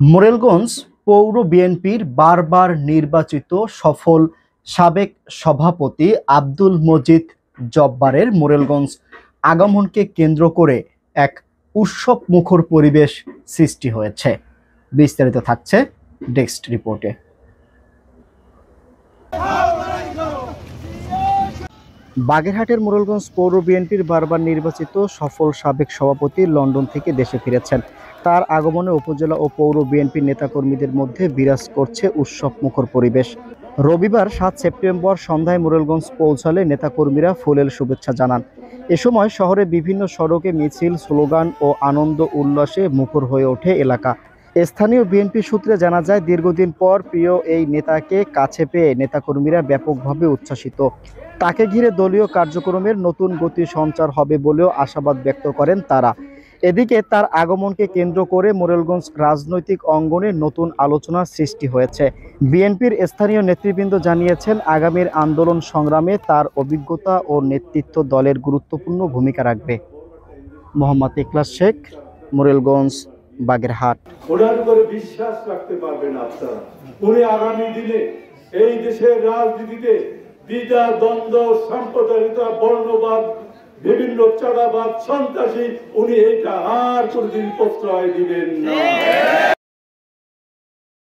মোরেলগঞ্জ পৌর বিএনপির বারবার নির্বাচিত সফল সাবেক সভাপতি আব্দুল মজিদ জব্বারের মোরেলগঞ্জ আগমনকে কেন্দ্র করে এক উৎসবমুখর পরিবেশ সৃষ্টি হয়েছে। বিস্তারিত থাকছে ডেস্ক রিপোর্টে। বাগেরহাটের মোরেলগঞ্জ পৌর বিএনপির বারবার নির্বাচিত সফল সাবেক সভাপতি লন্ডন থেকে দেশে ফিরেছেন। তার আগমনে উপজেলা ও পৌর বিএনপির নেতাকর্মীদের মধ্যে বিরাজ করছে উৎসবমুখর পরিবেশ। রবিবার 7 সেপ্টেম্বর সন্ধ্যায় মোরেলগঞ্জ পৌঁছালে নেতাকর্মীরা ফুলেল শুভেচ্ছা জানান। এ সময় শহরে বিভিন্ন সড়কে মিছিল, স্লোগান ও আনন্দ উল্লাসে মুখর হয়ে ওঠে এলাকা। স্থানীয় বিএনপি সূত্রে জানা যায়, দীর্ঘদিন পর প্রিয় এই নেতাকে কাছে পেয়ে নেতাকর্মীরা ব্যাপকভাবে উচ্ছ্বাসিত। তাকে ঘিরে দলীয় কার্যক্রমের নতুন গতি সঞ্চার হবে বলেও আশাবাদ ব্যক্ত করেন তারা। এদিকে তার আগমনকে কেন্দ্র করে মোরেলগঞ্জ রাজনৈতিক অঙ্গনে নতুন আলোচনার সৃষ্টি হয়েছে। বিএনপির স্থানীয় নেতৃবৃন্দ জানিয়েছেন, আগামীর আন্দোলন সংগ্রামে তার অভিজ্ঞতা ও নেতৃত্ব দলের গুরুত্বপূর্ণ ভূমিকা রাখবে। মোহাম্মদ ইখলাস শেখ, মোরেলগঞ্জ, বাগেরহাট। ওনার উপরে বিশ্বাস রাখতে পারবেন আপনারা। উনি আগামী দিনে এই দেশের রাজনীতিতে দ্বিধা, দ্বন্দ্ব, সাম্প্রদায়িকতা, বর্ণবাদ, বিভিন্ন চাঁদাবাদ, সন্ত্রাসী, উনি এটা আর কোনদিন প্রশ্রয় দিবেন না।